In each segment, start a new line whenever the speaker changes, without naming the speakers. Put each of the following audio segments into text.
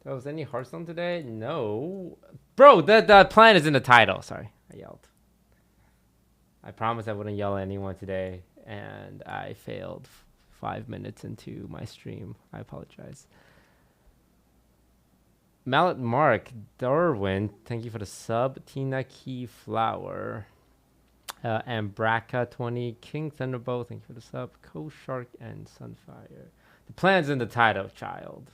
Oh, was any Hearthstone today? No. Bro, the plan is in the title. Sorry, I yelled. I promised I wouldn't yell at anyone today, and I failed 5 minutes into my stream. I apologize. Mallet Mark, Darwin, thank you for the sub. Tina Key Flower, and Braca20, King Thunderbolt, thank you for the sub. Co Shark and Sunfire. The plan's in the title, child.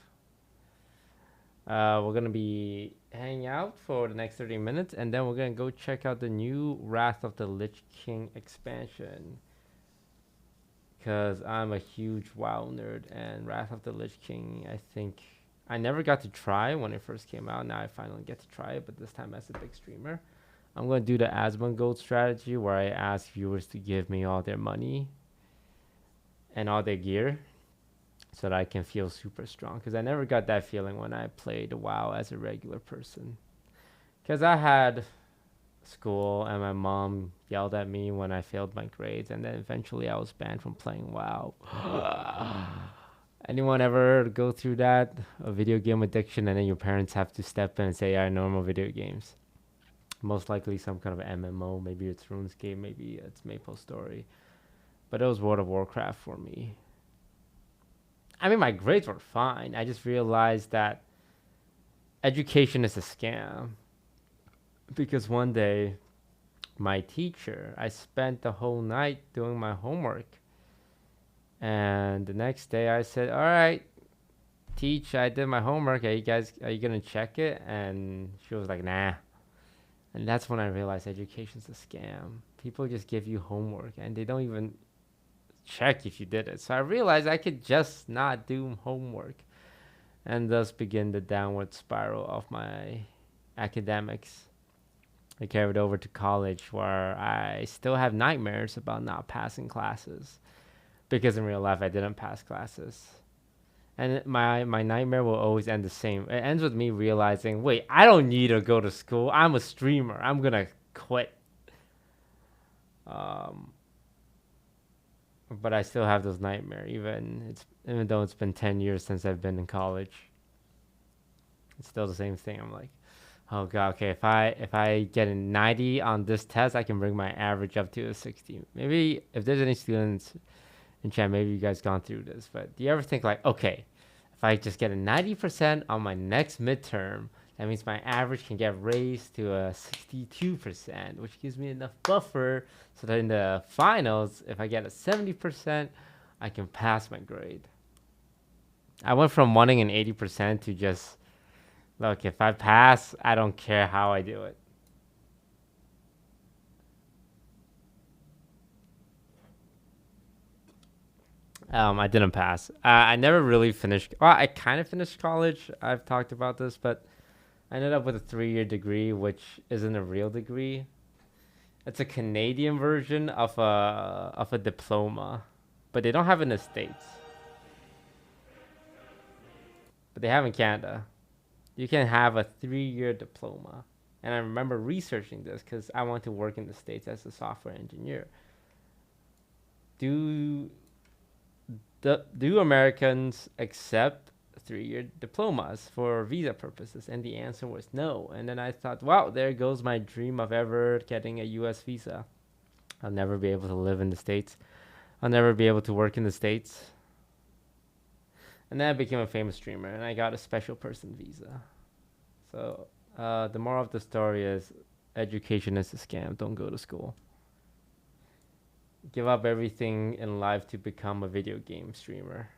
We're gonna be hanging out for the next 30 minutes, and then we're gonna go check out the new Wrath of the Lich King expansion. Because I'm a huge WoW nerd, and Wrath of the Lich King, I think I never got to try when it first came out. Now I finally get to try it, but this time as a big streamer. I'm gonna do the Asmongold strategy where I ask viewers to give me all their money and all their gear, so that I can feel super strong. Because I never got that feeling when I played WoW as a regular person. Because I had school and my mom yelled at me when I failed my grades, and then eventually I was banned from playing WoW. Anyone ever go through that? A video game addiction, and then your parents have to step in and say, yeah, normal video games. Most likely some kind of MMO. Maybe it's RuneScape, maybe it's MapleStory. But it was World of Warcraft for me. I mean, my grades were fine. I just realized that education is a scam. Because one day, my teacher, I spent the whole night doing my homework. And the next day I said, all right, teach, I did my homework. Are you going to check it? And she was like, nah. And that's when I realized education's a scam. People just give you homework and they don't even check if you did it. So I realized I could just not do homework, and thus begin the downward spiral of my academics. I carried over to college, where I still have nightmares about not passing classes, because in real life I didn't pass classes. And my nightmare will always end the same. It ends with me realizing, wait, I don't need to go to school. I'm a streamer. I'm going to quit. But I still have those nightmares, even though it's been 10 years since I've been in college. It's still the same thing. I'm like, oh god, okay, if I get a 90 on this test, I can bring my average up to a 60. Maybe if there's any students in chat, maybe you guys gone through this, but do you ever think like, okay, if I just get a 90% on my next midterm, that means my average can get raised to a 62%, which gives me enough buffer so that in the finals, if I get a 70%, I can pass my grade. I went from wanting an 80% to just, look, if I pass, I don't care how I do it. I didn't pass. I never really finished. Well, I kind of finished college. I've talked about this, but I ended up with a 3-year degree, which isn't a real degree. It's a Canadian version of a diploma, but they don't have it in the States. But they have in Canada. You can have a 3-year diploma. And I remember researching this because I want to work in the States as a software engineer. Do Americans accept 3-year diplomas for visa purposes? And the answer was no. And then I thought, wow, there goes my dream of ever getting a US visa. I'll never be able to live in the States. I'll never be able to work in the States. And then I became a famous streamer, and I got a special person visa. So the moral of the story is, education is a scam. Don't go to school. Give up everything in life to become a video game streamer.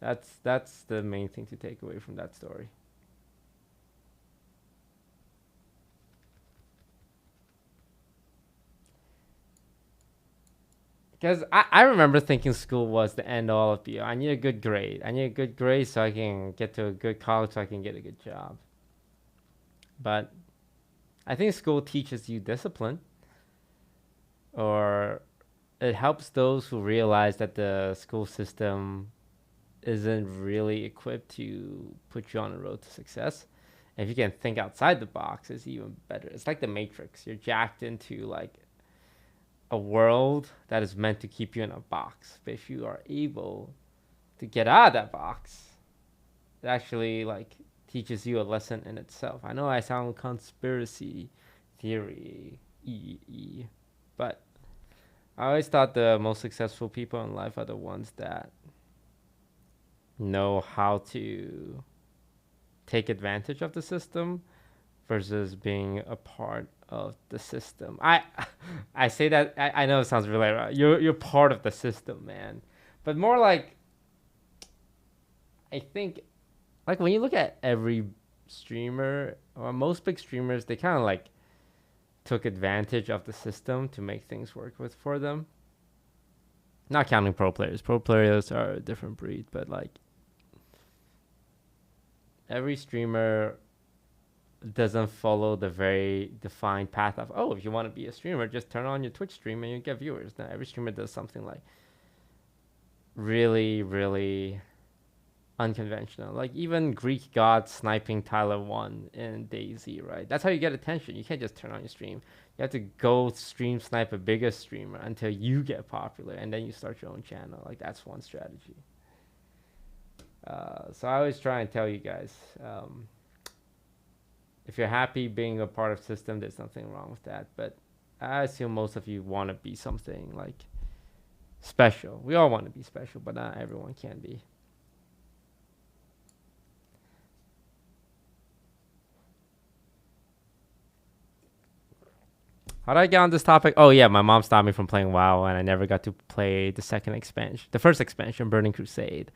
That's the main thing to take away from that story. Because I remember thinking school was the end all of the. I need a good grade. I need a good grade so I can get to a good college, so I can get a good job. But I think school teaches you discipline, or it helps those who realize that the school system isn't really equipped to put you on the road to success. And if you can think outside the box, it's even better. It's like the Matrix. You're jacked into like a world that is meant to keep you in a box. But if you are able to get out of that box, It actually like teaches you a lesson in itself. I know I sound conspiracy theory, but I always thought the most successful people in life are the ones that know how to take advantage of the system versus being a part of the system. I say that I know it sounds really right. You're part of the system, man. But more like I think like when you look at every streamer or most big streamers, they kind of like took advantage of the system to make things work with for them. Not counting pro players. Pro players are a different breed, but like every streamer doesn't follow the very defined path of, oh, if you want to be a streamer, just turn on your Twitch stream and you get viewers. Now every streamer does something like really, really unconventional. Like even Greek god sniping Tyler 1 in DayZ, right? That's how you get attention. You can't just turn on your stream. You have to go stream snipe a bigger streamer until you get popular, and then you start your own channel. Like that's one strategy. So I always try and tell you guys, if you're happy being a part of system, there's nothing wrong with that. But I assume most of you want to be something like special. We all want to be special, but not everyone can be. How did I get on this topic? Oh yeah, my mom stopped me from playing WoW, and I never got to play the second expansion, the first expansion, Burning Crusade.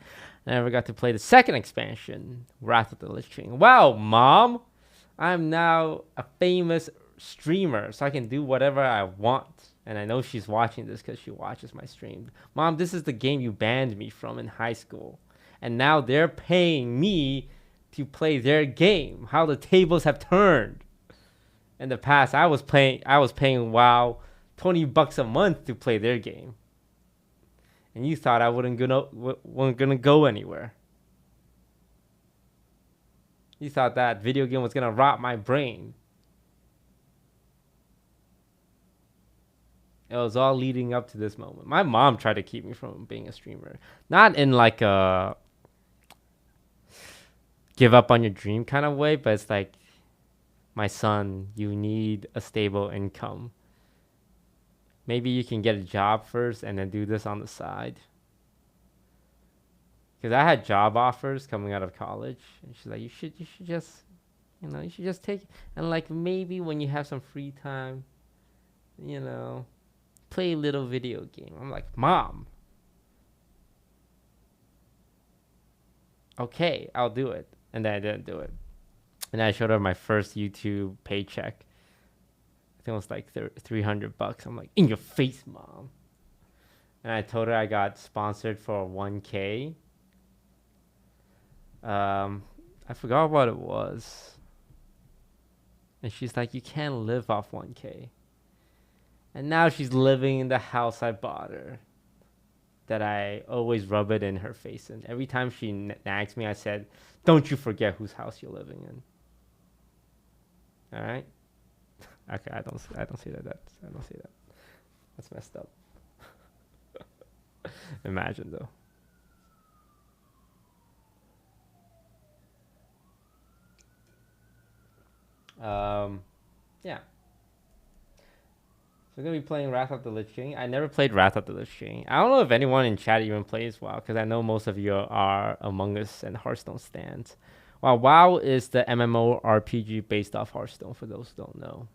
I never got to play the second expansion, Wrath of the Lich King. Wow, mom, I'm now a famous streamer, so I can do whatever I want. And I know she's watching this because she watches my stream. Mom, this is the game you banned me from in high school, and now they're paying me to play their game. How the tables have turned. In the past, I was paying WoW $20 a month to play their game, and you thought I wasn't gonna go anywhere. You thought that video game was gonna rot my brain. It was all leading up to this moment. My mom tried to keep me from being a streamer, not in like a give up on your dream kind of way, but it's like, my son, you need a stable income. Maybe you can get a job first and then do this on the side. Because I had job offers coming out of college, and she's like, you should just, you should just take it. And like maybe when you have some free time, play a little video game. I'm like, Mom, okay, I'll do it. And then I didn't do it. And I showed her my first YouTube paycheck. I think it was like $300. I'm like, in your face, Mom. And I told her I got sponsored for 1K. I forgot what it was. And she's like, you can't live off 1K. And now she's living in the house I bought her, that I always rub it in her face. And every time she nags me, I said, don't you forget whose house you're living in. All right. Okay, I don't see that. I don't see that. That's messed up. Imagine though. Yeah. So we're gonna be playing Wrath of the Lich King. I never played Wrath of the Lich King. I don't know if anyone in chat even plays WoW, because I know most of you are Among Us and Hearthstone stands. Well, WoW is the MMORPG based off Hearthstone, for those who don't know.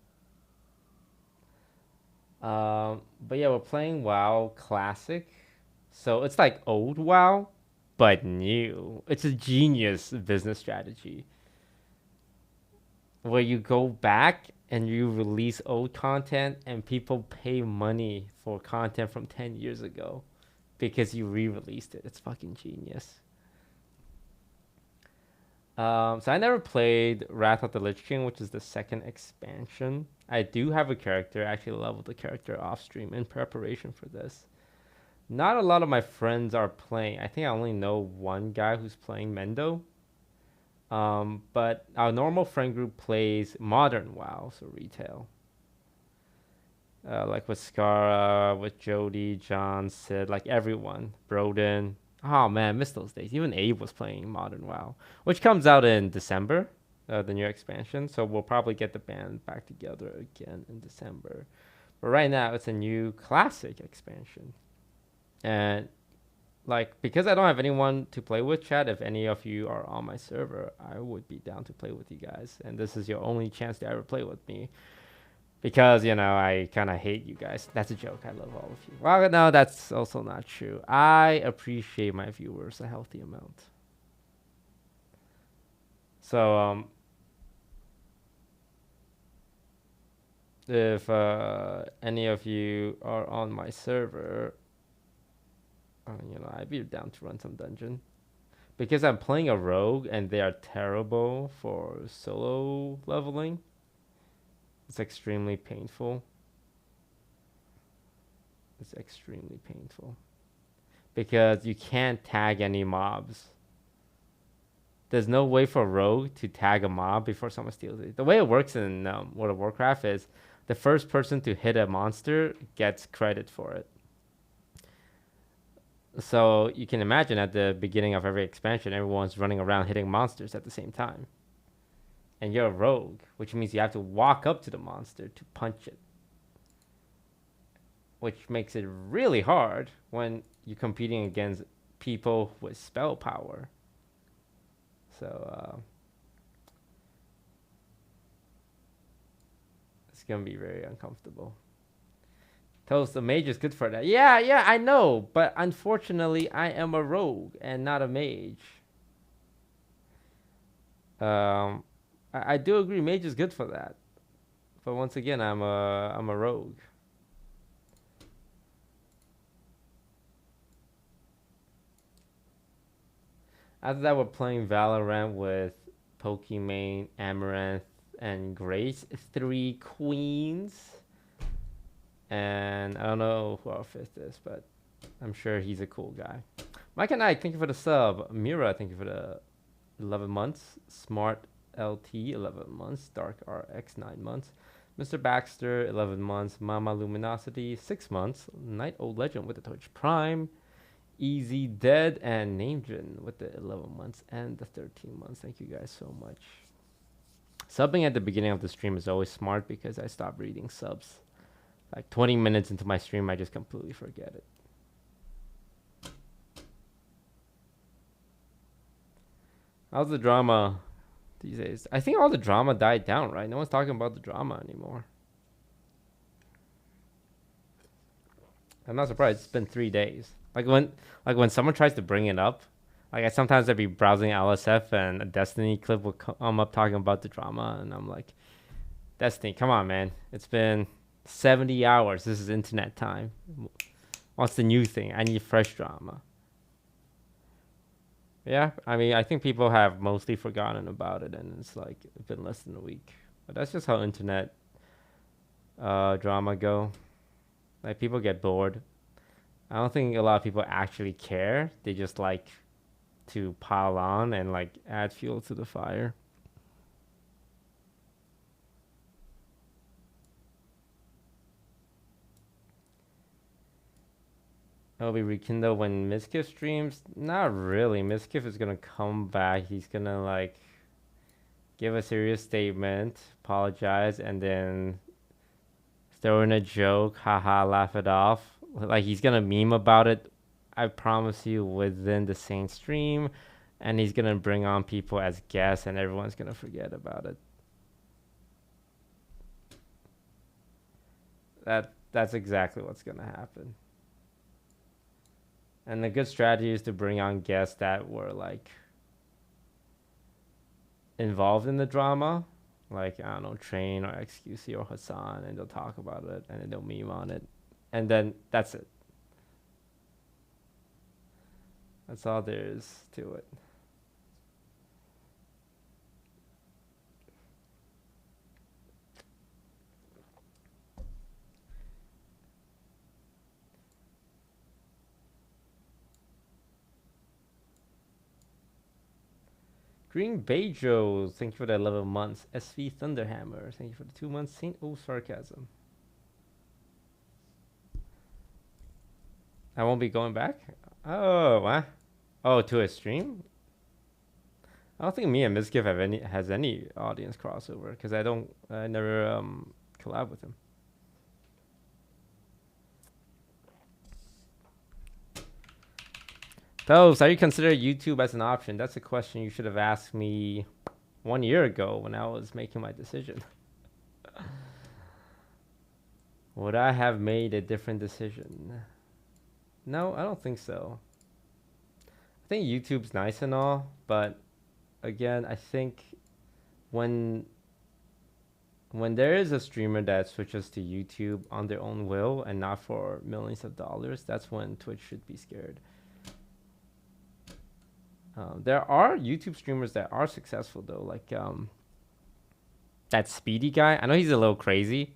But yeah, we're playing WoW Classic. So it's like old WoW, but new. It's a genius business strategy, where you go back and you release old content and people pay money for content from 10 years ago because you re-released it. It's fucking genius. So I never played Wrath of the Lich King, which is the second expansion. I do have a character. I actually leveled the character off stream in preparation for this. Not a lot of my friends are playing. I think I only know one guy who's playing Mendo. But our normal friend group plays modern WoW, so retail. Like with Skara, with Jody, John, Sid, like everyone. Broden. Oh man, I miss those days. Even Abe was playing Modern WoW, which comes out in December, the new expansion. So we'll probably get the band back together again in December. But right now, it's a new classic expansion, and like because I don't have anyone to play with, chat. If any of you are on my server, I would be down to play with you guys. And this is your only chance to ever play with me. Because, I kind of hate you guys. That's a joke. I love all of you. Well, no, that's also not true. I appreciate my viewers a healthy amount. So, if any of you are on my server, I'd be down to run some dungeon. Because I'm playing a rogue and they are terrible for solo leveling. It's extremely painful. It's extremely painful. Because you can't tag any mobs. There's no way for a rogue to tag a mob before someone steals it. The way it works in World of Warcraft is the first person to hit a monster gets credit for it. So you can imagine at the beginning of every expansion, everyone's running around hitting monsters at the same time. And you're a rogue, which means you have to walk up to the monster to punch it. Which makes it really hard when you're competing against people with spell power. So it's gonna be very uncomfortable. Toast, the mage is good for that. Yeah, I know, but unfortunately, I am a rogue and not a mage. I do agree, mage is good for that, but once again, I'm a rogue. After that, we're playing Valorant with Pokimane, Amaranth, and Grace, 3 queens. And I don't know who our 5th is, but I'm sure he's a cool guy. Mike and I, thank you for the sub. Mira, thank you for the 11 months. Smart LT, 11 months. Dark RX, 9 months. Mr. Baxter, 11 months. Mama Luminosity, 6 months. Night Old Legend with the Twitch Prime. Easy Dead and Namejin with the 11 months and the 13 months. Thank you guys so much. Subbing at the beginning of the stream is always smart because I stop reading subs. Like 20 minutes into my stream, I just completely forget it. How's the drama these days? I think all the drama died down, right? No one's talking about the drama anymore. I'm not surprised. It's been 3 days. Like when someone tries to bring it up, like sometimes I'd be browsing LSF and a Destiny clip will come up talking about the drama, and I'm like, Destiny, come on, man. It's been 70 hours. This is internet time. What's the new thing? I need fresh drama. Yeah, I mean, I think people have mostly forgotten about it, and it's like it's been less than a week. But that's just how internet drama go. Like people get bored. I don't think a lot of people actually care. They just like to pile on and like add fuel to the fire. It'll be rekindled when Miskiff streams. Not really. Miskiff is gonna come back. He's gonna like give a serious statement, apologize, and then throw in a joke, haha, laugh it off. Like he's gonna meme about it, I promise you, within the same stream, and he's gonna bring on people as guests, and everyone's gonna forget about it. That's exactly what's gonna happen. And the good strategy is to bring on guests that were like involved in the drama, like I don't know, Train or XQC or Hassan, and they'll talk about it and then they'll meme on it, and then that's it. That's all there is to it. Green Bejo, thank you for the 11 months. SV Thunderhammer, thank you for the 2 months. Saint O Sarcasm. I won't be going back? Oh, what? Oh, to a stream? I don't think me and Mizkif has any audience crossover because I never collab with him. Those, are you consider YouTube as an option? That's a question you should have asked me 1 year ago when I was making my decision. Would I have made a different decision? No, I don't think so. I think YouTube's nice and all, but again, I think when there is a streamer that switches to YouTube on their own will and not for millions of dollars, that's when Twitch should be scared. There are YouTube streamers that are successful though, like that Speedy guy. I know he's a little crazy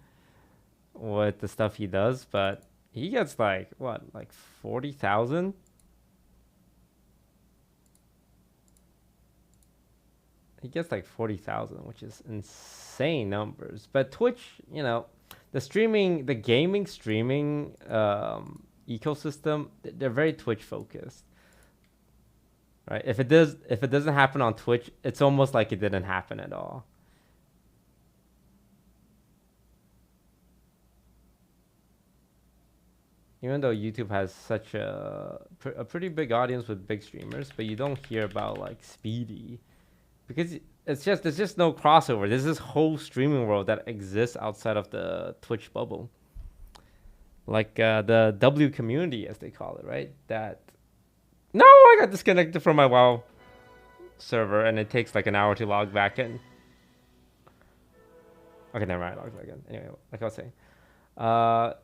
with the stuff he does, but he gets like what, like 40,000. He gets like 40,000, which is insane numbers. But Twitch, you know, the gaming streaming ecosystem, they're very Twitch focused, right? If it doesn't happen on Twitch, it's almost like it didn't happen at all. Even though YouTube has such a pretty big audience with big streamers, but you don't hear about like Speedy because there's just no crossover. There's this whole streaming world that exists outside of the Twitch bubble, like the W community as they call it, right? That no, I got disconnected from my WoW server, and it takes like an hour to log back in. Okay, never mind. Log back in. Anyway, like I was saying, uh,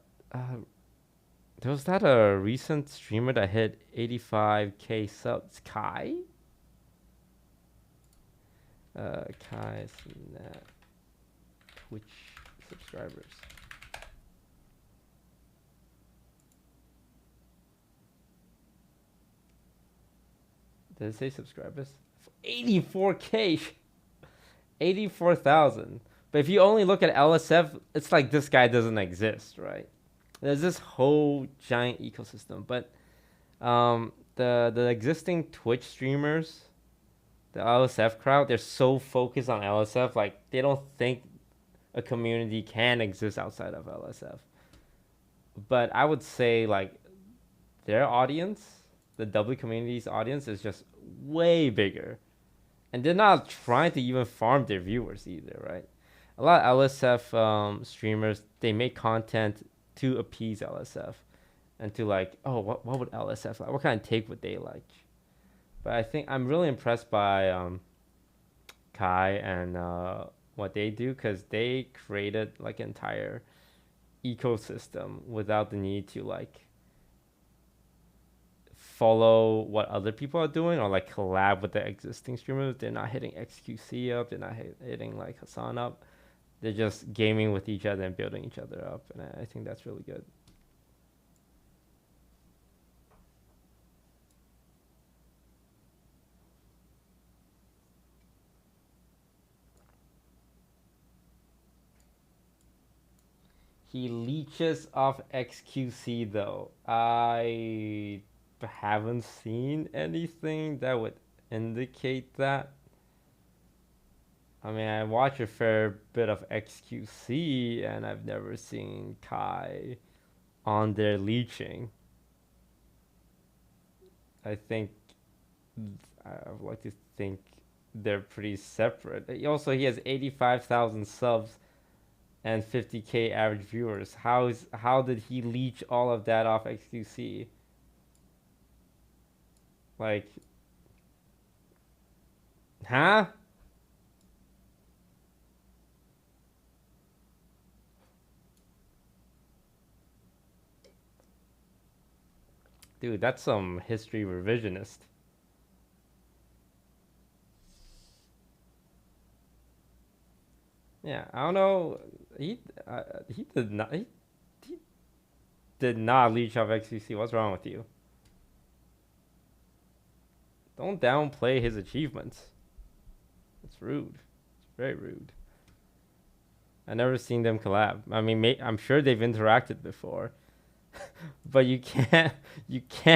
there was that a recent streamer that hit 85K subs. Kai. Kai Snap Twitch subscribers. Did it say subscribers? 84K. 84,000. But if you only look at LSF, it's like this guy doesn't exist, right? There's this whole giant ecosystem, but the existing Twitch streamers, the LSF crowd, they're so focused on LSF, like they don't think a community can exist outside of LSF. But I would say like their audience, the W community's audience, is just way bigger, and they're not trying to even farm their viewers either, right? A lot of LSF streamers, they make content to appease LSF and to like, oh, what would LSF like? What kind of take would they like? But I think I'm really impressed by Kai and what they do, because they created like an entire ecosystem without the need to like follow what other people are doing or like collab with the existing streamers. They're not hitting XQC up. They're not hitting like Hassan up. They're just gaming with each other and building each other up, and I think that's really good. He leeches off XQC though. I haven't seen anything that would indicate that. I mean, I watch a fair bit of XQC, and I've never seen Kai on there leeching. I think I would like to think they're pretty separate. He has 85,000 subs and 50K average viewers. How did he leech all of that off XQC? Like, huh? Dude, that's some history revisionist. Yeah, I don't know. He did not leech off XQC. What's wrong with you? Don't downplay his achievements. It's rude. It's very rude. I never seen them collab. I mean, I'm sure they've interacted before, But you can't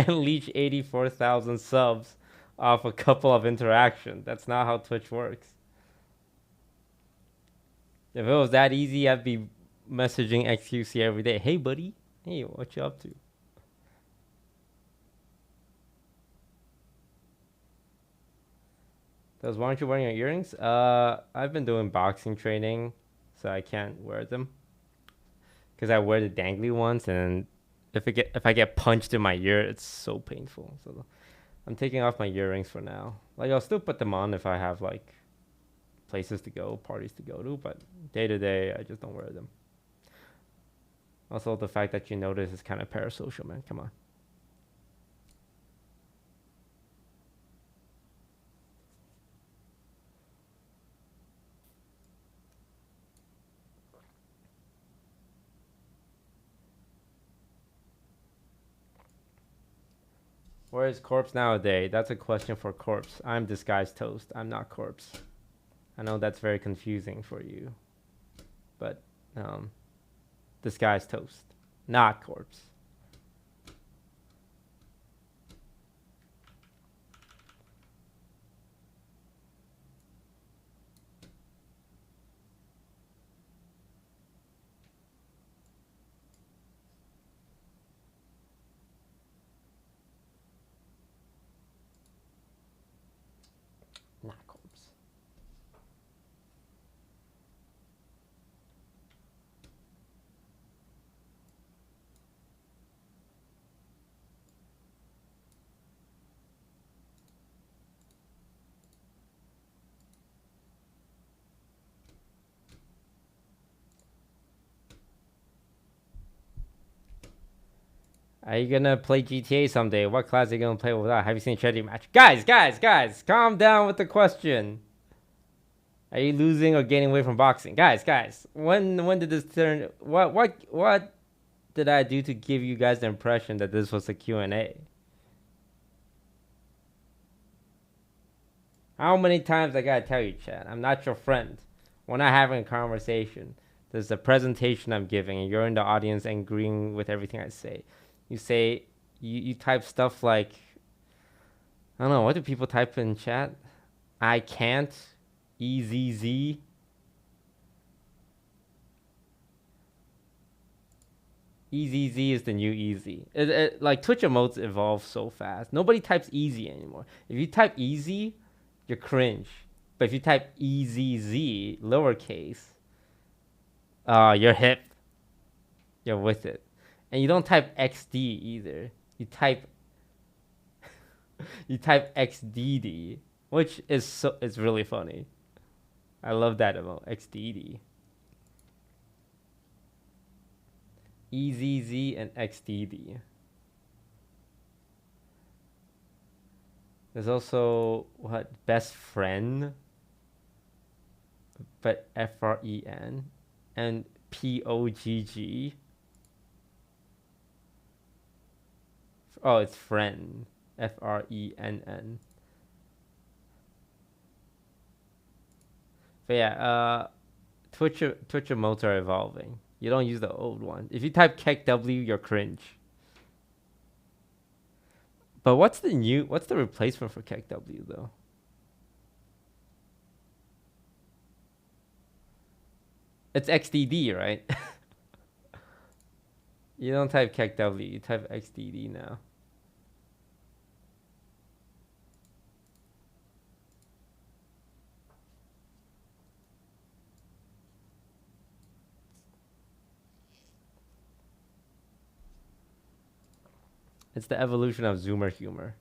reach 84,000 subs off a couple of interactions. That's not how Twitch works. If it was that easy, I'd be messaging XQC every day. Hey, buddy. Hey, what you up to? Those, why aren't you wearing your earrings? I've been doing boxing training, so I can't wear them. Because I wear the dangly ones, and if I get punched in my ear, it's so painful. So I'm taking off my earrings for now. Like, I'll still put them on if I have like places to go, parties to go to, but day to day, I just don't wear them. Also, the fact that you notice is kind of parasocial, man. Come on. Where is Corpse nowadays? That's a question for Corpse. I'm Disguised Toast. I'm not Corpse. I know that's very confusing for you, but Disguised Toast, not Corpse. Not Corpse. Are you gonna play GTA someday? What class are you gonna play with that? Have you seen Charity Match? Guys, calm down with the question. Are you losing or gaining weight from boxing? Guys, when did this turn? What did I do to give you guys the impression that this was a Q&A? How many times I gotta tell you, Chad? I'm not your friend. We're not having a conversation. There's a presentation I'm giving, and you're in the audience agreeing with everything I say. You say, you type stuff like, I don't know, what do people type in chat? I can't, EZZ. EZZ is the new easy. Like, Twitch emotes evolve so fast. Nobody types easy anymore. If you type easy, you're cringe. But if you type EZZ, lowercase, you're hip. You're with it. And you don't type XD either. You type XDD, which is it's really funny. I love that emote, XDD. EZZ and XDD. There's also what, best friend, but FREN, and POGG. Oh, it's friend, FRENN. But yeah, Twitch emotes are evolving. You don't use the old one. If you type KEKW, you're cringe. But what's the replacement for KEKW though? It's XDD, right? You don't type KEKW, you type XDD now. It's the evolution of Zoomer humor.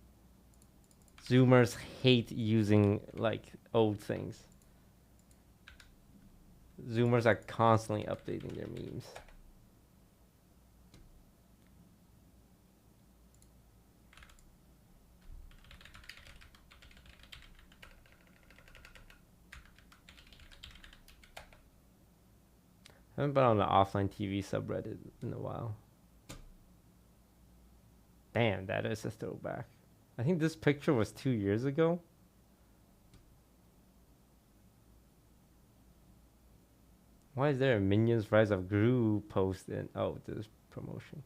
Zoomers hate using like old things. Zoomers are constantly updating their memes. I haven't been on the offline TV subreddit in a while. Damn, that is a throwback. I think this picture was 2 years ago. Why is there a Minions Rise of Gru post in? Oh, this promotion.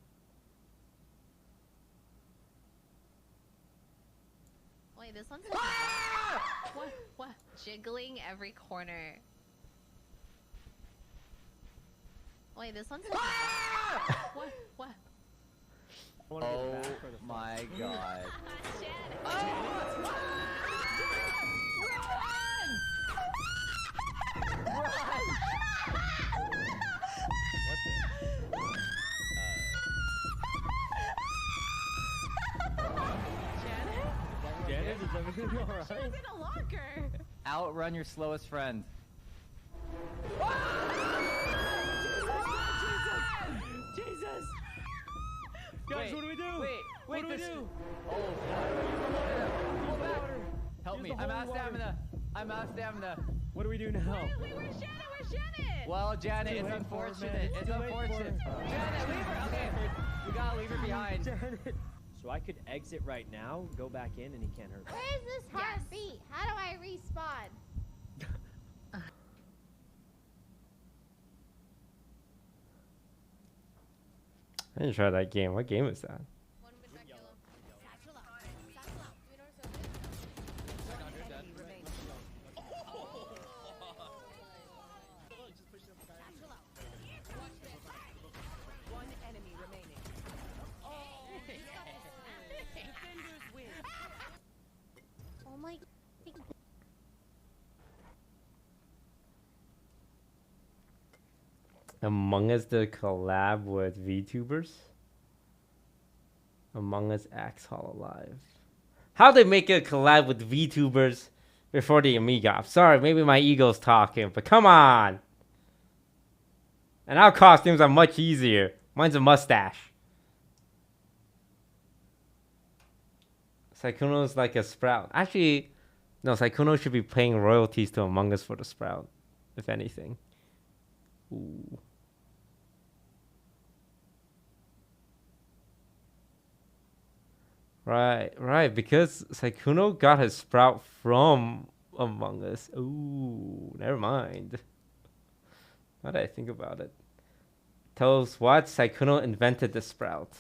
this one's what? Jiggling every corner. Wait, this one's what?
Oh my god.
Janet, is everything alright?
She's in a locker.
Outrun your slowest friend.
Jesus! Guys, what do we do?
Wait,
what do we
this-
do?
Oh, pull back. Help me.
Use the
I'm
holy
out of
water.
stamina. I'm out of stamina.
What do we do now?
Wait, where's Janet? Where's Janet?
Well, Janet,
Too
it's
late for it,
unfortunate.
man.
It's
Too late for
unfortunate.
it.
Janet, leave her. Okay, we gotta leave her behind.
Janet. So I could exit right now, go back in, and he can't hurt me.
Where's this heartbeat? How do I respawn?
I didn't try that game. What game is that?
Oh my.
Among Us the collab with VTubers? Among Us X Hololive. How'd they make a collab with VTubers before the Amiga? I'm sorry, maybe my ego's talking, but come on! And our costumes are much easier. Mine's a mustache. Saikuno's like a Sprout. Actually, no, Saikuno should be paying royalties to Among Us for the Sprout, if anything. Ooh. Right, because Saikuno got his Sprout from Among Us. Ooh, never mind. Now that I think about it. Tell us what? Saikuno invented the Sprout.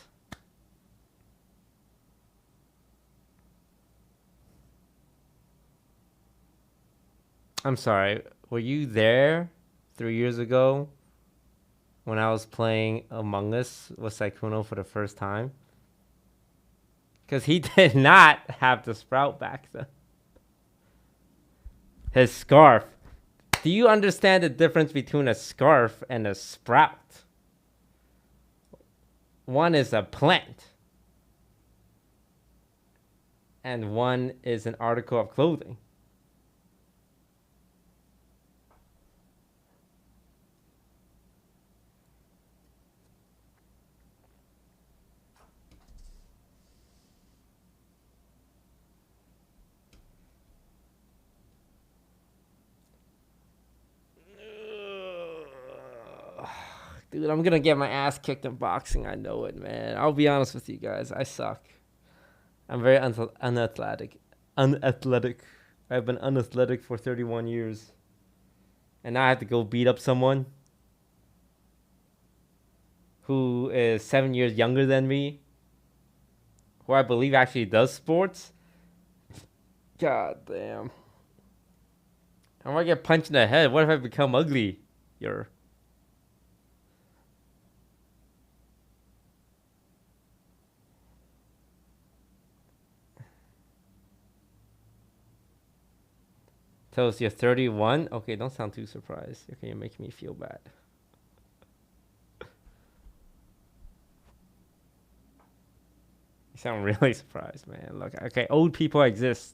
I'm sorry, were you there 3 years ago when I was playing Among Us with Saikuno for the first time? Because he did not have the Sprout back then. His scarf. Do you understand the difference between a scarf and a Sprout? One is a plant. And one is an article of clothing. Dude, I'm gonna get my ass kicked in boxing. I know it, man. I'll be honest with you guys. I suck. I'm very unathletic. Unathletic. I've been unathletic for 31 years. And now I have to go beat up someone who is 7 years younger than me, who I believe actually does sports. God damn. I might get punched in the head. What if I become ugly? You're... Toast, you're 31? Okay, don't sound too surprised. Okay, you're making me feel bad. You sound really surprised, man. Look, okay, old people exist.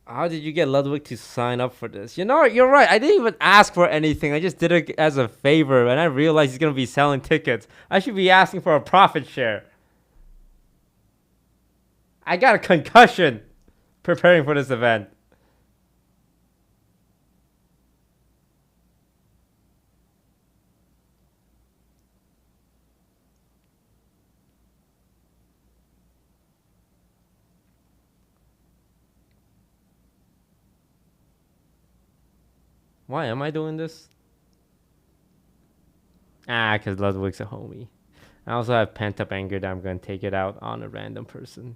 How did you get Ludwig to sign up for this? You know, you're right. I didn't even ask for anything. I just did it as a favor, and I realized he's going to be selling tickets. I should be asking for a profit share. I got a concussion preparing for this event. Why am I doing this? Ah, because Ludwig's a homie. I also have pent up anger that I'm going to take it out on a random person.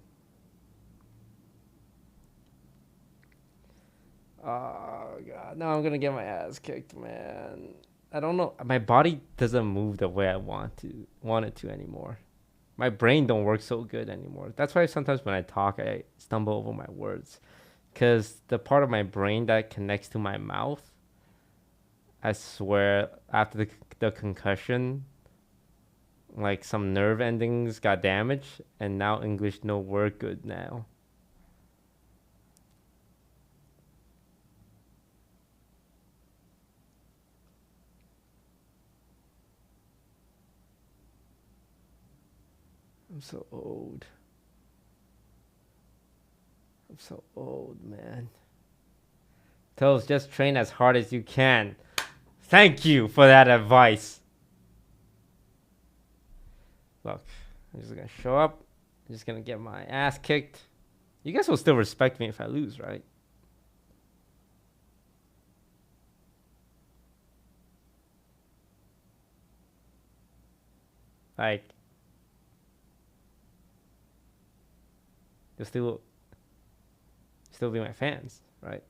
Oh, God. Now I'm going to get my ass kicked, man. I don't know. My body doesn't move the way I want it to anymore. My brain don't work so good anymore. That's why sometimes when I talk, I stumble over my words. Because the part of my brain that connects to my mouth, I swear, after the concussion, like some nerve endings got damaged, and now English no work good now. I'm so old. I'm so old, man. Toes, just train as hard as you can. Thank you for that advice. Look, I'm just gonna show up. I'm just gonna get my ass kicked. You guys will still respect me if I lose, right? Like, you'll still be my fans, right?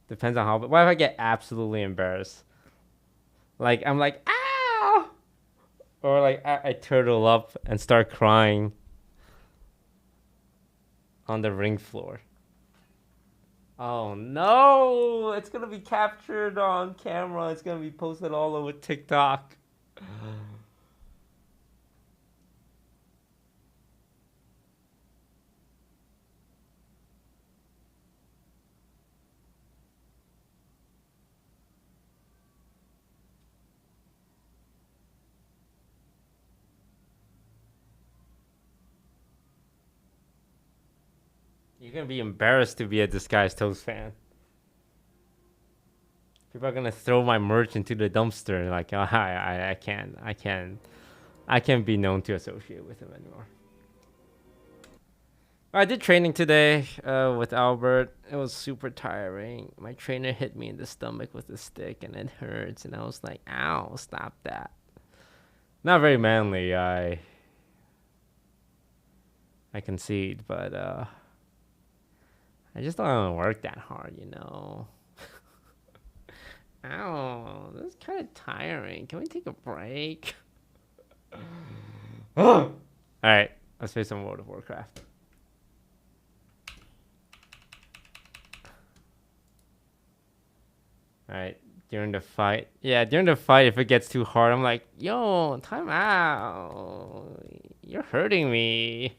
Depends on how. What if I get absolutely embarrassed? Like, I'm like, ow! Or like, I turtle up and start crying on the ring floor. Oh no! It's gonna be captured on camera. It's gonna be posted all over TikTok. You're gonna be embarrassed to be a Disguised Toast fan. People are gonna throw my merch into the dumpster. Like, oh, I can't be known to associate with him anymore. I did training today with Albert. It was super tiring. My trainer hit me in the stomach with a stick, and it hurts. And I was like, "Ow! Stop that!" Not very manly. I concede, but I just don't want to work that hard, you know. Ow, this is kind of tiring. Can we take a break? All right, let's play some World of Warcraft. All right, during the fight. Yeah, during the fight, if it gets too hard, I'm like, yo, time out. You're hurting me.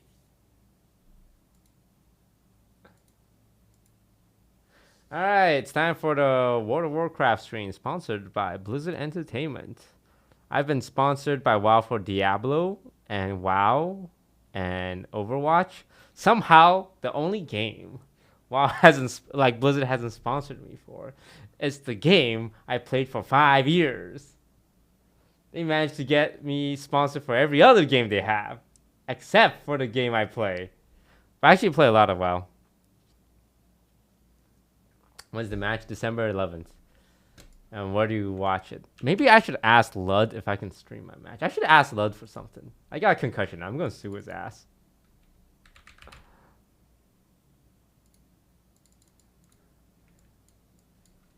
All right, it's time for the World of Warcraft stream sponsored by Blizzard Entertainment. I've been sponsored by WoW for Diablo and WoW and Overwatch. Somehow, the only game WoW hasn't, like Blizzard hasn't sponsored me for, is the game I played for 5 years. They managed to get me sponsored for every other game they have, except for the game I play. I actually play a lot of WoW. When's the match? December 11th. And where do you watch it? Maybe I should ask Lud if I can stream my match. I should ask Lud for something. I got a concussion. I'm going to sue his ass.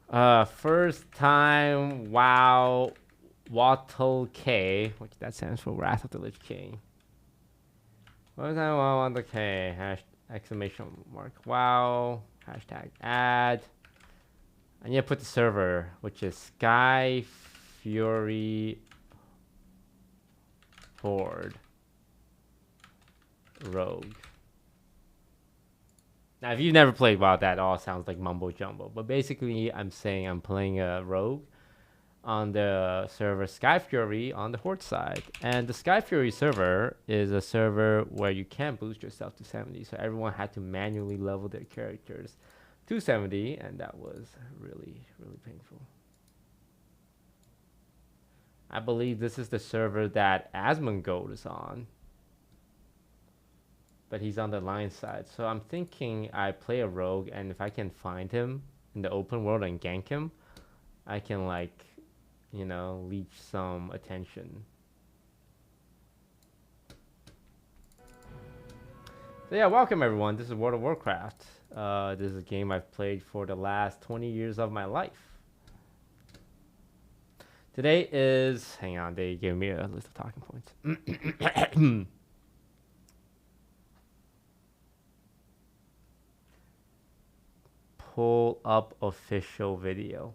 First time WoW Wattle K, which that stands for Wrath of the Lich King. First time WoW Wattle K, exclamation mark WoW, hashtag ad. I need to put the server, which is Sky Fury Horde Rogue. Now, if you've never played WoW, that all sounds like mumbo jumbo. But basically, I'm saying I'm playing a rogue on the server Sky Fury on the Horde side. And the Sky Fury server is a server where you can't boost yourself to 70. So everyone had to manually level their characters to 70, and that was really, really painful. I believe this is the server that Asmongold is on, but he's on the Lion side. So I'm thinking I play a rogue, and if I can find him in the open world and gank him, I can like, you know, leech some attention. So yeah, welcome everyone. This is World of Warcraft. This is a game I've played for the last 20 years of my life. Today is, hang on, they gave me a list of talking points. Pull up official video.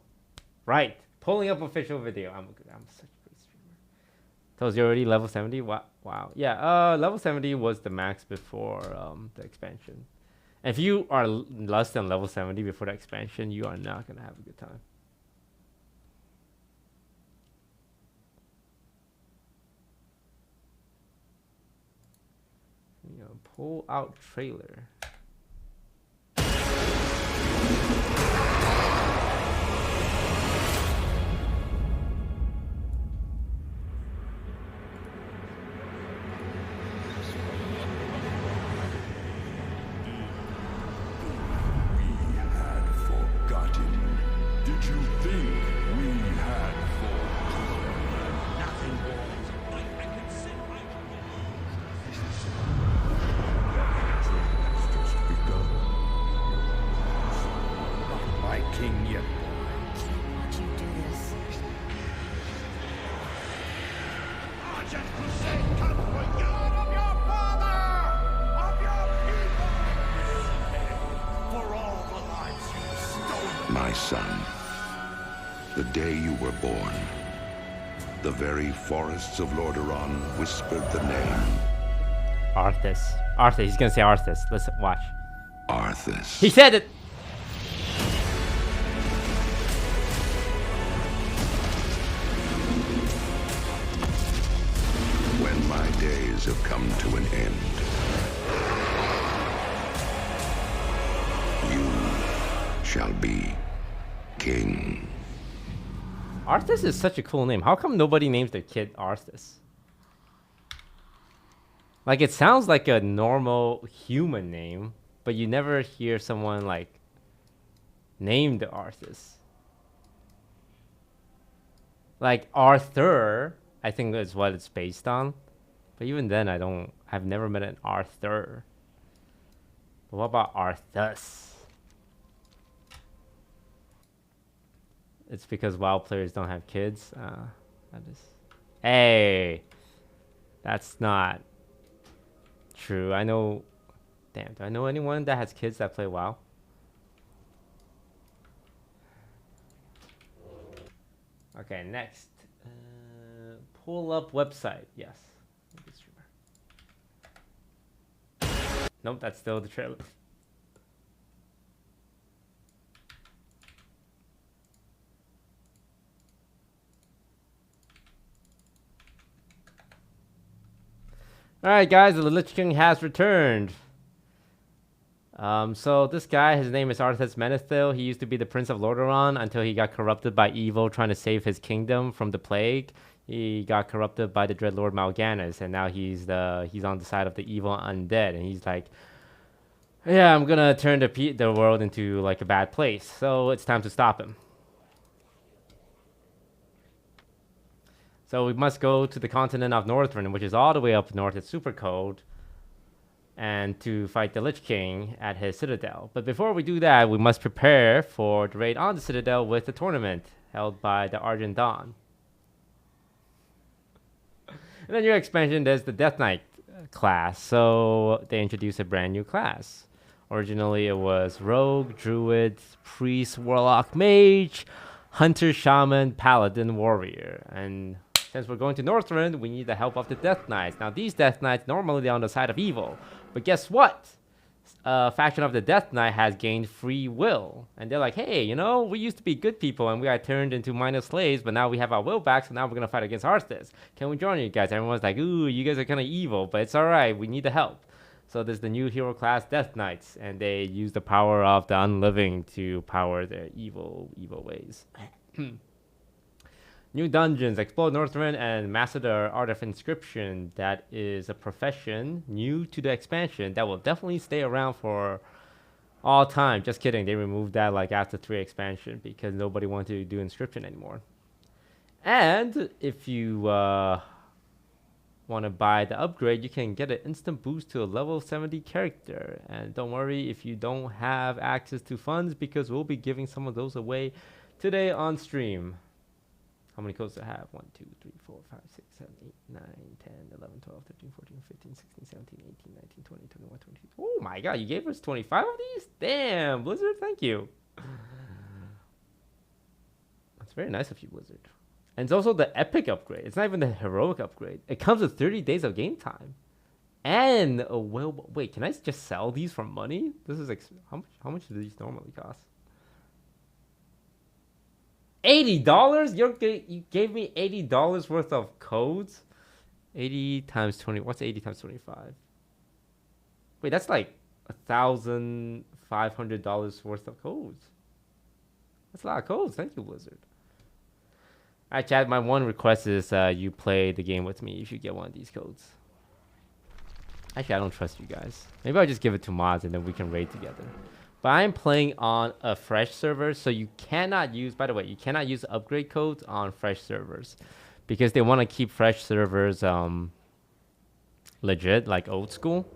Right, pulling up official video. I'm such a great streamer. So is you already level 70? Wow. Yeah, level 70 was the max before the expansion. And if you are less than level 70 before the expansion, you are not gonna have a good time. You know, pull out trailer.
My son, the day you were born, the very forests of Lordaeron whispered the name.
Arthas. Arthas. He's gonna say Arthas. Let's watch.
Arthas.
He said it!
When my days have come to an end, you shall be king.
Arthas is such a cool name. How come nobody names their kid Arthas? Like, it sounds like a normal human name, but you never hear someone, like, named Arthas. Like, Arthur, I think is what it's based on. But even then, I've never met an Arthur. But what about Arthas? It's because WoW players don't have kids. Hey, that's not true. I know. Damn, do I know anyone that has kids that play WoW? Okay, next. Pull up website. Yes. Nope, that's still the trailer. Alright guys, the Lich King has returned. So this guy, his name is Arthas Menethil. He used to be the Prince of Lordaeron until he got corrupted by evil trying to save his kingdom from the plague. He got corrupted by the Dreadlord Mal'Ganis, and now he's on the side of the evil undead, and he's like, yeah, I'm gonna turn the world into like a bad place. So it's time to stop him. So we must go to the continent of Northrend, which is all the way up north. It's super cold. And to fight the Lich King at his citadel. But before we do that, we must prepare for the raid on the citadel with the tournament held by the Argent Dawn. And then your expansion, there's the Death Knight class. So they introduced a brand new class. Originally, it was Rogue, Druid, Priest, Warlock, Mage, Hunter, Shaman, Paladin, Warrior. And since we're going to Northrend, we need the help of the Death Knights. Now, these Death Knights, normally they're on the side of evil. But guess what? Faction of the Death Knight has gained free will. And they're like, hey, you know, we used to be good people and we got turned into minor slaves, but now we have our will back, so now we're going to fight against Arthas. Can we join you guys? Everyone's like, ooh, you guys are kind of evil, but it's all right. We need the help. So there's the new hero class, Death Knights, and they use the power of the unliving to power their evil ways. New dungeons, explore Northrend and master the art of inscription. That is a profession new to the expansion that will definitely stay around for all time. Just kidding. They removed that like after 3 expansion because nobody wanted to do inscription anymore. And if you want to buy the upgrade, you can get an instant boost to a level 70 character. And don't worry if you don't have access to funds, because we'll be giving some of those away today on stream. How many codes do I have? 1, 2, 3, 4, 5, 6, 7, 8, 9, 10, 11, 12, 13, 14, 15, 16, 17, 18, 19, 20, 21, 22. Oh my god, you gave us 25 of these? Damn, Blizzard, thank you. That's very nice of you, Blizzard. And it's also the epic upgrade. It's not even the heroic upgrade. It comes with 30 days of game time. And a well, wait, can I just sell these for money? This is how much do these normally cost? $80? You gave me $80 worth of codes? 80 times 20. What's 80 times 25? Wait, that's like $1,500 worth of codes. That's a lot of codes. Thank you, Blizzard. Alright, chat. My one request is you play the game with me if you get one of these codes. Actually, I don't trust you guys. Maybe I'll just give it to mods and then we can raid together. But I'm playing on a fresh server, so you cannot use, by the way, you cannot use upgrade codes on fresh servers because they want to keep fresh servers legit, like old school.